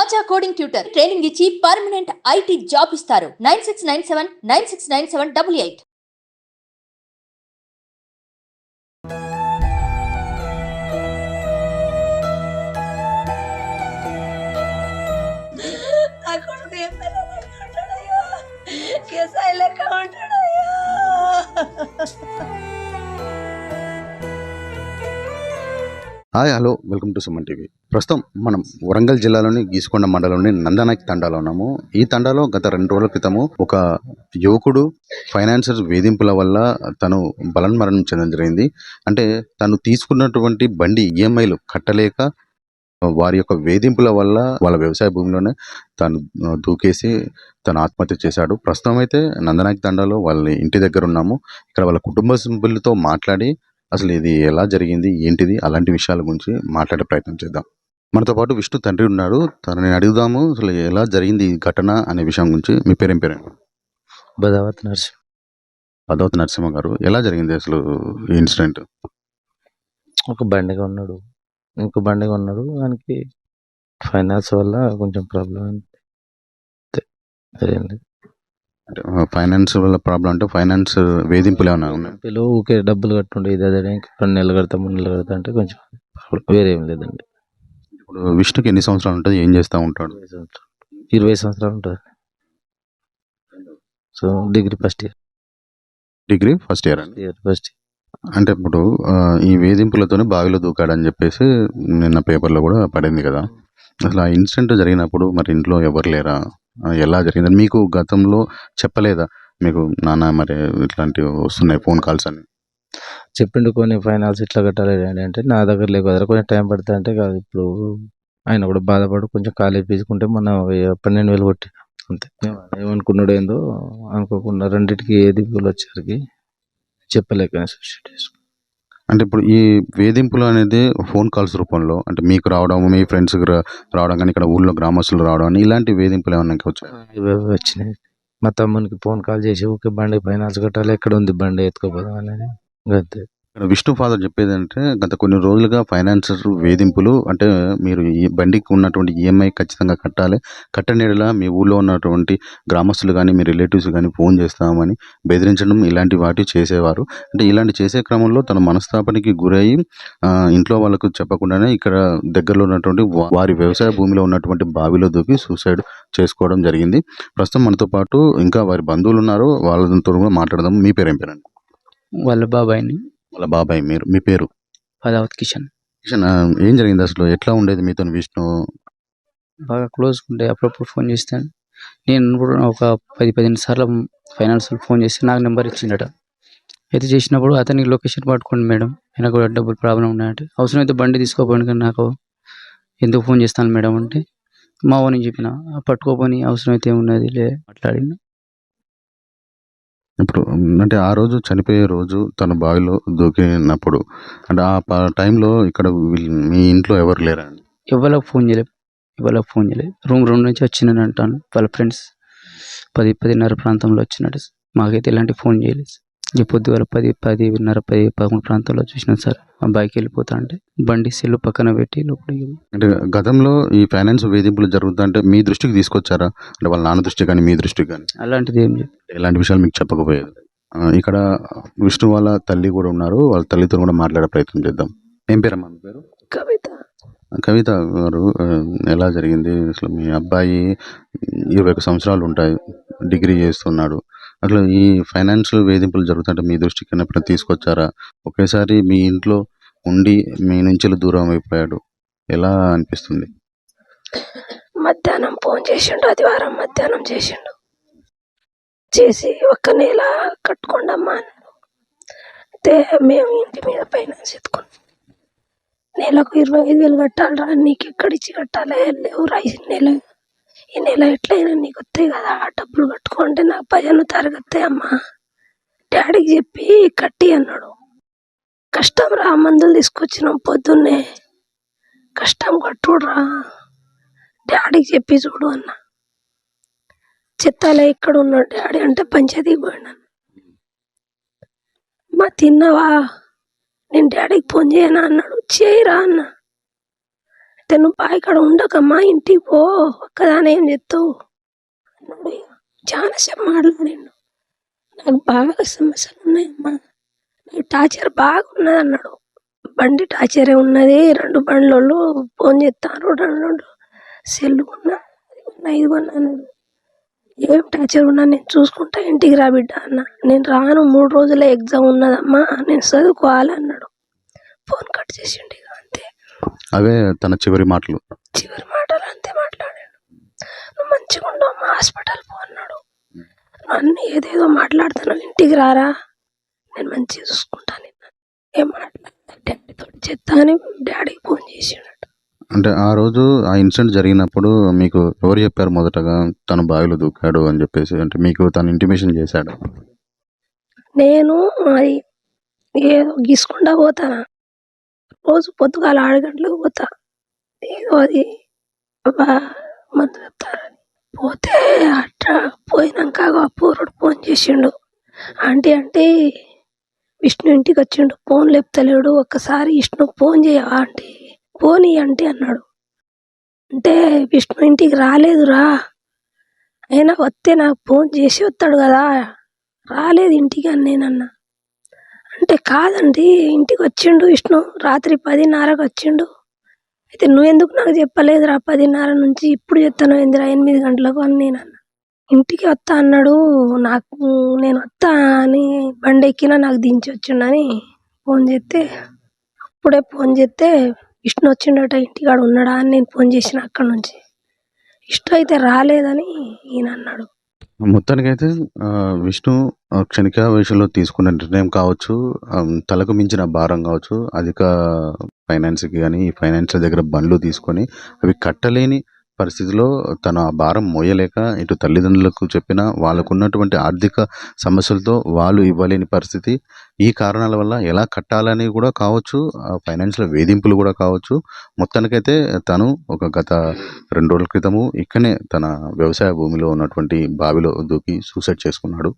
ఆచా coding tutor training ఇచ్చి permanent IT job ఇస్తారు. 9697969788. Hi hello welcome to Suman TV. ప్రస్తుతం మనం వరంగల్ జిల్లాలోని గీసుకొండ మండలంలోని నందనాయక్ తండాలో ఉన్నాము. ఈ తండాలో గత 2 రోజుల క్రితము ఒక యువకుడు ఫైనాన్షియల్ వేధింపుల వల్ల తను బలన్మరణం చెందడం జరిగింది. అంటే తను తీసుకున్నటువంటి బండి ఈఎంఐలు కట్టలేక వారి యొక్క వేధింపుల వల్ల వాళ్ళ వ్యవసాయ భూమిలోనే తను దూకేసి తను ఆత్మహత్య చేశాడు. ప్రస్తుతం అయితే నందనాయక్ తండాలో వాళ్ళ ఇంటి దగ్గర ఉన్నాము. ఇక్కడ వాళ్ళ కుటుంబ సభ్యులతో మాట్లాడి అసలు ఇది ఎలా జరిగింది, ఏంటిది, అలాంటి విషయాల గురించి మాట్లాడే ప్రయత్నం చేద్దాం. మనతో పాటు విష్ణు తండ్రి ఉన్నాడు. తనని అడుగుదాము అసలు ఎలా జరిగింది ఈ ఘటన అనే విషయం గురించి. మీ పేరేం పేరండి? భద్రావతి నర్సింహ్. భద్రావతి నరసింహ గారు, ఎలా జరిగింది అసలు ఈ ఇన్సిడెంట్? ఒక బండిగా ఉన్నాడు, ఇంకో బండిగా ఉన్నాడు. దానికి ఫైనాన్స్ వల్ల కొంచెం ప్రాబ్లం అంతే. అదేం లేదు. అంటే ఫైనాన్స్ వల్ల ప్రాబ్లం అంటే ఫైనాన్స్ వేధింపులు ఏమైనా ఉన్నాయి? పిల్లలు ఊకే డబ్బులు కట్టుండే ఇది అదే ఇంకా 2 నెలలు కడతా 3 నెలలు కడతా అంటే కొంచెం వేరే ఏం లేదండి. ఇప్పుడు విష్ణుకి ఎన్ని సంవత్సరాలు ఉంటుంది, ఏం చేస్తూ ఉంటాడు? 20 సంవత్సరాలు ఉంటుంది. So degree first year. Degree first year అండి. ఫస్ట్ అంటే ఇప్పుడు ఈ వేధింపులతోనే బావిలో దూకాడని చెప్పేసి నిన్న పేపర్లో కూడా పడింది కదా. అసలు ఆ ఇన్సిడెంట్ జరిగినప్పుడు మరి ఇంట్లో ఎవరు లేరా? ఎలా జరిగిందని మీకు గతంలో చెప్పలేదా? మీకు నాన్న మరి ఇట్లాంటివి వస్తున్నాయి ఫోన్ కాల్స్ అని చెప్పిండు. కొన్ని ఫైనాన్స్ ఇట్లా కట్టాలి అంటే నా దగ్గర లేవు కదా, కొంచెం టైం పడుతుంది అంటే కాదు. ఇప్పుడు ఆయన కూడా బాధపడు కొంచెం కాలేజ్ తీసుకుంటే మనం 12,000 కొట్టి అంతే. ఏమనుకున్నాడు ఏందో అనుకోకుండా రెండింటికి దిగులు వచ్చేసరికి చెప్పలేక సూసైడ్ చేసుకున్నాడు. అంటే ఇప్పుడు ఈ వేధింపులు అనేది ఫోన్ కాల్స్ రూపంలో అంటే మీకు రావడం, మీ ఫ్రెండ్స్ రావడం, కానీ ఇక్కడ ఊళ్ళో గ్రామస్తులు రావడం అని ఇలాంటి వేధింపులు ఏమన్నా వచ్చాయి? ఇవి వచ్చినాయి. మా తమ్మునికి ఫోన్ కాల్ చేసి ఊకే బండి ఫైనాన్స్ కట్టాలి, ఎక్కడ ఉంది బండి ఎత్తుకోపోదాం అనేది అంతే. ఇక్కడ విష్ణు ఫాదర్ చెప్పేది అంటే గత కొన్ని రోజులుగా ఫైనాన్షియల్ వేధింపులు అంటే మీరు ఈ బండికి ఉన్నటువంటి ఈఎంఐ ఖచ్చితంగా కట్టాలి, కట్టనేలా మీ ఊళ్ళో ఉన్నటువంటి గ్రామస్తులు కానీ మీ రిలేటివ్స్ కానీ ఫోన్ చేస్తామని బెదిరించడం ఇలాంటి వాటి చేసేవారు. అంటే ఇలాంటి చేసే క్రమంలో తన మనస్తాపానికి గురయ్యి ఇంట్లో వాళ్ళకు చెప్పకుండానే ఇక్కడ దగ్గరలో ఉన్నటువంటి వారి వ్యవసాయ భూమిలో ఉన్నటువంటి బావిలో దూకి సూసైడ్ చేసుకోవడం జరిగింది. ప్రస్తుతం మనతో పాటు ఇంకా వారి బంధువులు ఉన్నారు, వాళ్ళతో కూడా మాట్లాడదాం. మీ పేరేం పేరండి? వాళ్ళ బాబాయ్ని. వాళ్ళ బాబాయ్. మీ పేరు? పదావత్ కిషన్. కిషన్, ఏం జరిగింది అసలు? ఎట్లా ఉండేది మీతో విష్ణు? బాగా క్లోజ్ ఉండే, అప్పుడప్పుడు ఫోన్ చేస్తాను. నేను కూడా ఒక 10-15 సార్లు ఫైనాన్స్ ఫోన్ చేస్తే నాకు నెంబర్ ఇచ్చిండట. అయితే చేసినప్పుడు అతనికి లొకేషన్ పట్టుకోండి మేడం, ఆయన కూడా డబ్బులు ప్రాబ్లం ఉన్నాయంటే, అవసరం అయితే బండి తీసుకోపోండి కానీ నాకు ఎందుకు ఫోన్ చేస్తాను మేడం అంటే మా ఓని చెప్పిన పట్టుకోపోని అవసరం అయితే ఏమున్నది లే మాట్లాడిన. ఇప్పుడు అంటే ఆ రోజు చనిపోయే రోజు తన బావిలో దూకినప్పుడు అంటే ఆ టైంలో ఇక్కడ మీ ఇంట్లో ఎవరు లేరా అండి? ఎవరికి ఫోన్ చేయలేదు. రూమ్ నుంచి వచ్చిందని అంటాను. వాళ్ళ ఫ్రెండ్స్ 10-10:30 ప్రాంతంలో వచ్చినట్టు. మాకైతే ఇలాంటి ఫోన్ చేయలేదు. ఈ పొద్దుగాల 10-10:30 10-11 ప్రాంతంలో చూసినా సార్ ఆ బైక్ వెళ్ళిపోతా అంటే బండి సెల్లు పక్కన పెట్టి లోపలికి. అంటే గతంలో ఈ ఫైనాన్స్ వేధింపులు జరుగుతుంటే మీ దృష్టికి తీసుకొచ్చారా? అంటే వాళ్ళ నాన్న దృష్టి కానీ మీ దృష్టికి కానీ? అలాంటిది ఏం లేదు. ఎలాంటి విషయాలు మీకు చెప్పకపోయేది? ఇక్కడ విష్ణు వాళ్ళ తల్లి కూడా ఉన్నారు, వాళ్ళ తల్లితో కూడా మాట్లాడే ప్రయత్నం చేద్దాం. ఏం పేరమ్మా మీ పేరు? కవిత. కవిత గారు, ఎలా జరిగింది అసలు? మీ అబ్బాయి 21 సంవత్సరాలు ఉంటాయి, డిగ్రీ చేస్తున్నాడు. అట్లా ఈ ఫైనాన్షియల్ వేధింపులు జరుగుతుంటే మీ దృష్టికి ఎప్పుడైనా తీసుకొచ్చారా? ఒకేసారి మీ ఇంట్లో ఉండి మీ నుంచి దూరం అయిపోయాడు, ఎలా అనిపిస్తుంది? మధ్యాహ్నం ఫోన్ చేసిండు, ఆదివారం మధ్యాహ్నం చేసి 1 నెల కట్టుకోండమ్మా అన్నాడు. అయితే మేము ఇంటి మీద ఫైనాన్స్ ఎత్తుకున్నాం. నెలకు 25,000 కట్టాలరా, నీకు ఎక్కడిచ్చి కట్టాలి, లేవు రైస్ ఈ నెల ఎట్లయినా నీకు వస్తాయి కదా, ఆ డబ్బులు కట్టుకుంటే నాకు 15వ తారీఖు వస్తాయి అమ్మా, డాడీకి చెప్పి కట్టి అన్నాడు. కష్టం రా, మందులు తీసుకొచ్చినాం పొద్దున్నే, కష్టం కట్టుడురా, డాడీకి చెప్పి చూడు అన్న. చెత్తాలే ఇక్కడ ఉన్నాడు డాడీ అంటే పంచాయతీకి పోయినాను. మా తిన్నావా, నేను డాడీకి ఫోన్ చేయనా అన్నాడు. చేయరా అన్న. నువ్వు బావి కాడ ఉండకమ్మా ఇంటికి పో ఒక్కదాని ఏం చెప్తావు అన్నాడు. ఇక చాలా సేపు మాట్లాడిండు. నాకు బాగా సమస్యలు ఉన్నాయమ్మా, నాకు టార్చర్ బాగా ఉన్నది అన్నాడు. బండి టార్చరే ఉన్నది, 2 బండ్లోళ్ళు ఫోన్ చేస్తారు, 2 సెల్లు కొన్నా, అది కొన్నా, ఇది కొన్నా అన్నాడు. ఏం టార్చర్ ఉన్నా నేను చూసుకుంటా, ఇంటికి రా బిడ్డ అన్న. నేను రాను, 3 రోజులే ఎగ్జామ్ ఉన్నదమ్మా, నేను చదువుకోవాలి అన్నాడు. ఫోన్ కట్ చేసిండు. ఇక అంతే అవే తన చివరి మాటలు. చివరి మాటలు అంతే మాట్లాడాడు. నువ్వు మంచిగా ఉండవమ్మా, హాస్పిటల్ పో అన్నాడు. అన్నీ ఏదేదో మాట్లాడుతున్నావు, ఇంటికి రారా, నేను మంచిగా చూసుకుంటాను. ఏం మాట్లాడలేదు, డాడీతో చెప్తా అని డాడీకి ఫోన్ చేసిండట. అంటే ఆ రోజు ఆ ఇన్సిడెంట్ జరిగినప్పుడు మీకు ఎవరు చెప్పారు మొదటగా తను బావిలో దూకాడు అని చెప్పేసి? అంటే మీకు తను ఇంటిమేషన్ చేశాడు? నేను అది ఏదో గీసుకుంటా పోతానా, రోజు పొద్దుగాల 6 గంటలకు పోతా, ఏదో అది మందు చెప్తారని పోతే అట్లా పోయినాక ఆ పూరుడు ఫోన్ చేసిండు. ఆంటీ అంటే విష్ణు ఇంటికి వచ్చిండు, ఫోన్ లేపుతలేడు, ఒక్కసారి విష్ణుకు ఫోన్ చేయవా ఆంటీ, ఫోన్ ఇయ్యంటీ అన్నాడు. అంటే విష్ణు ఇంటికి రాలేదురా, అయినా వస్తే నాకు ఫోన్ చేసి వస్తాడు కదా, రాలేదు ఇంటికి అని నేనన్నా. అంటే కాదండి ఇంటికి వచ్చిండు విష్ణు, రాత్రి 10:30కి వచ్చిండు. అయితే నువ్వెందుకు నాకు చెప్పలేదురా 10:30 నుంచి, ఇప్పుడు చెప్తాను ఏందిరా 8 గంటలకు అని నేనన్నా. ఇంటికి వస్తా అన్నాడు, నాకు నేను వస్తా అని బండి ఎక్కినా, నాకు దించి వచ్చిండని ఫోన్ చేస్తే, అప్పుడే ఫోన్ చేస్తే విష్ణు వచ్చిండట, ఇంటికాడ ఉన్నాడా అని నేను ఫోన్ చేసిన అక్కడి నుంచి. విష్ణు అయితే రాలేదని ఈయన అన్నాడు. మొత్తానికైతే విష్ణు క్షణికావేశంలో తీసుకున్న నిర్ణయం కావచ్చు, తలకు మించిన భారం కావచ్చు, అధిక ఫైనాన్స్కి కానీ ఈ ఫైనాన్షియల్ దగ్గర బండ్లు తీసుకొని అవి కట్టలేని పరిస్థితిలో తను ఆ భారం మోయలేక ఇటు తల్లిదండ్రులకు చెప్పినా వాళ్ళకున్నటువంటి ఆర్థిక సమస్యలతో వాళ్ళు ఇవ్వలేని పరిస్థితి, ఈ కారణాల వల్ల ఎలా కట్టాలని కూడా కావచ్చు, ఫైనాన్షియల్ వేధింపులు కూడా కావచ్చు. మొత్తానికైతే తను గత 2 రోజుల క్రితము ఇక్కడనే తన వ్యవసాయ భూమిలో ఉన్నటువంటి బావిలో దూకి సూసైడ్ చేసుకున్నాడు.